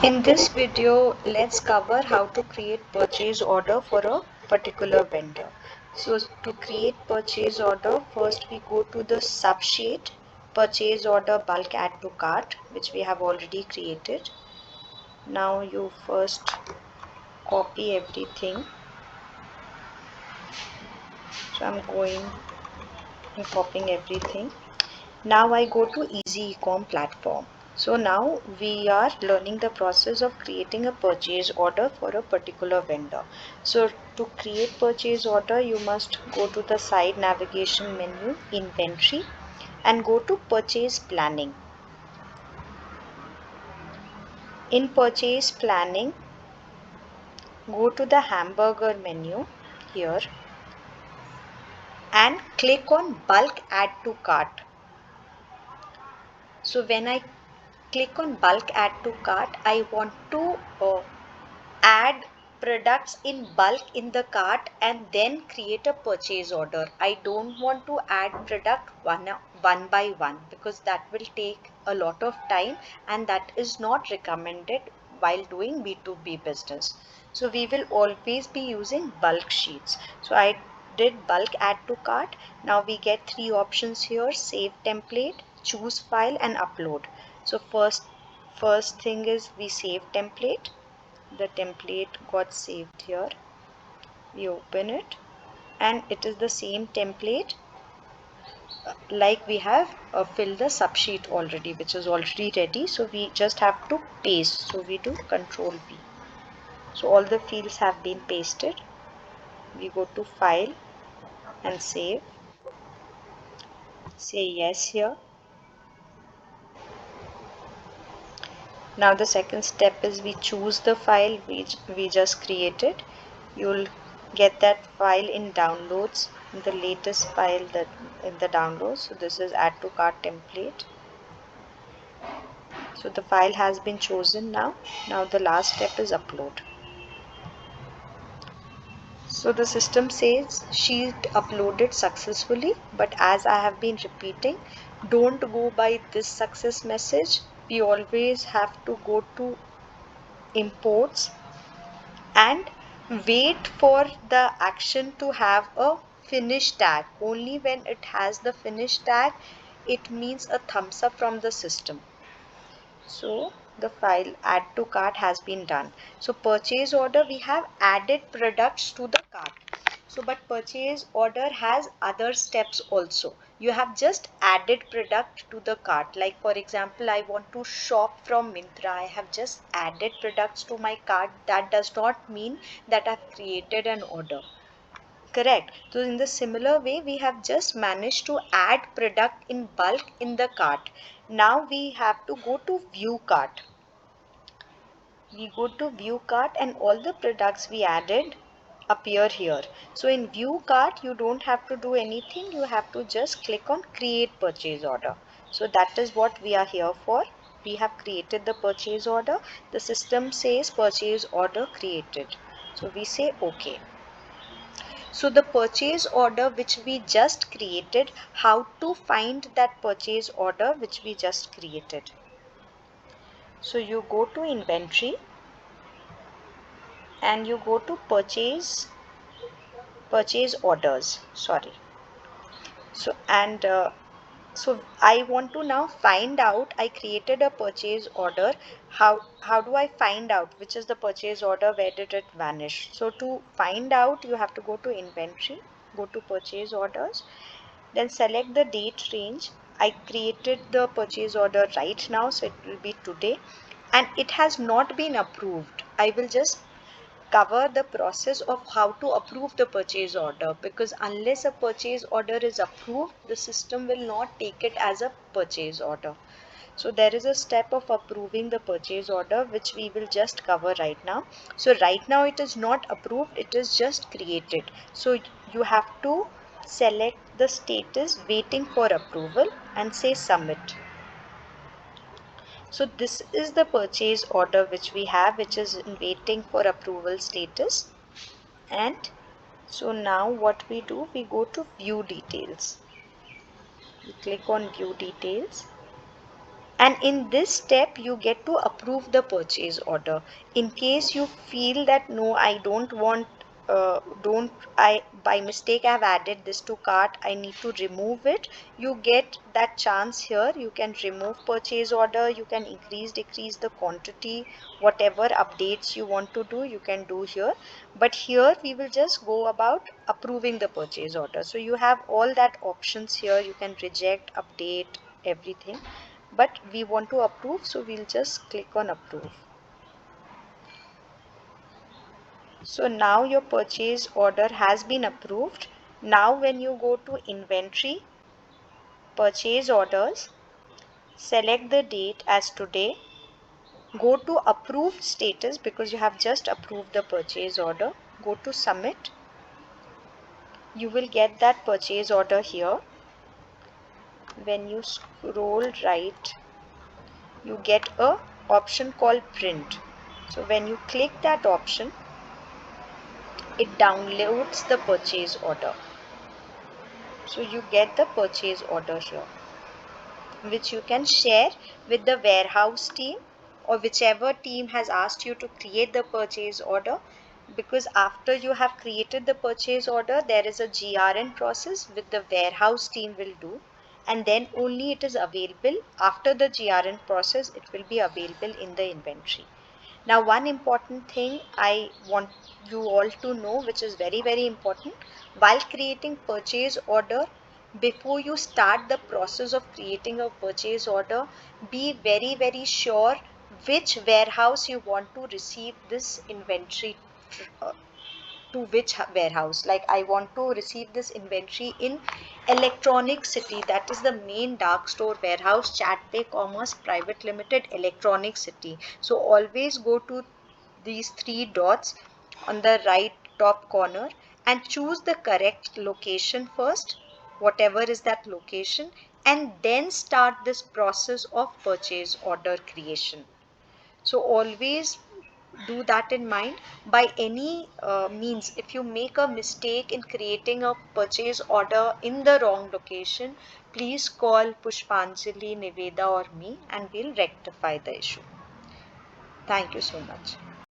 In this video, let's cover how to create purchase order for a particular vendor. So to create purchase order, first we go to the subsheet purchase order bulk add to cart, which we have already created. Now you first copy everything. So I'm going and copying everything. Now I go to Easy Ecom platform. So now we are learning the process of creating a purchase order for a particular vendor. So to create purchase order, you must go to the side navigation menu, inventory, and go to purchase planning. In purchase planning, go to the hamburger menu here and click on bulk add to cart. So when I click on bulk add to cart, I want to add products in bulk in the cart and then create a purchase order. I don't want to add product one by one because that will take a lot of time and that is not recommended while doing B2B business. So we will always be using bulk sheets. So I did bulk add to cart. Now we get three options here: save template, choose file, and upload. So first thing is we save template. The template got saved here. We open it and it is the same template like we have filled the subsheet already, which is already ready. So we just have to paste. So we do Control V. So all the fields have been pasted. We go to file and save. Say yes here. Now the second step is we choose the file we just created. You'll get that file in downloads, in the latest file that in the downloads. So this is add to cart template. So the file has been chosen now. Now the last step is upload. So the system says sheet uploaded successfully, but as I have been repeating, don't go by this success message. We always have to go to imports and wait for the action to have a finish tag. Only when it has the finish tag, it means a thumbs up from the system. So the file add to cart has been done. So purchase order, we have added products to the cart. So but purchase order has other steps also. You have just added product to the cart. Like for example, I want to shop from Myntra. I have just added products to my cart. That does not mean that I've created an order. Correct. So in the similar way, we have just managed to add product in bulk in the cart. Now we have to go to view cart. We go to view cart and all the products we added appear here. So in view cart, you don't have to do anything. You have to just click on create purchase order. So that is what we are here for. We have created the purchase order. The system says purchase order created. So we say OK. So the purchase order which we just created, how to find that purchase order which we just created? So you go to inventory and you go to purchase orders. Sorry. So so I want to now find out, I created a purchase order. How do I find out which is the purchase order? Where did it vanish? So to find out, you have to go to inventory, go to purchase orders, then select the date range. I created the purchase order right now, so it will be today, and it has not been approved. I will just cover the process of how to approve the purchase order, because unless a purchase order is approved, the system will not take it as a purchase order. So there is a step of approving the purchase order which we will just cover right now. So right now it is not approved, it is just created. So you have to select the status waiting for approval and say submit. So this is the purchase order which we have, which is waiting for approval status. And so now what we do, we go to view details. We click on view details. And in this step you get to approve the purchase order. In case you feel that no, I don't want, don't I by mistake I have added this to cart, I need to remove it, you get that chance here. You can remove purchase order, you can increase decrease the quantity, whatever updates you want to do you can do here. But here we will just go about approving the purchase order. So you have all that options here. You can reject, update, everything, but we want to approve, so we'll just click on approve. So now your purchase order has been approved. Now when you go to inventory, purchase orders, select the date as today, go to approved status because you have just approved the purchase order, go to submit. You will get that purchase order here. When you scroll right, you get a option called print. So when you click that option, it downloads the purchase order. So you get the purchase order here, which you can share with the warehouse team or whichever team has asked you to create the purchase order. Because after you have created the purchase order, there is a GRN process which the warehouse team will do, and then only it is available. After the GRN process, it will be available in the inventory. Now, one important thing I want you all to know, which is very, very important, while creating purchase order, before you start the process of creating a purchase order, be very, very sure which warehouse you want to receive this inventory to which warehouse. Like I want to receive this inventory in Electronic City, that is the main dark store warehouse, Chatpay Commerce Private Limited, Electronic City. So always go to these three dots on the right top corner and choose the correct location first, whatever is that location, and then start this process of purchase order creation. So always do that in mind. By any means, if you make a mistake in creating a purchase order in the wrong location, please call Pushpanjali, Niveda or me and we'll rectify the issue. Thank you so much.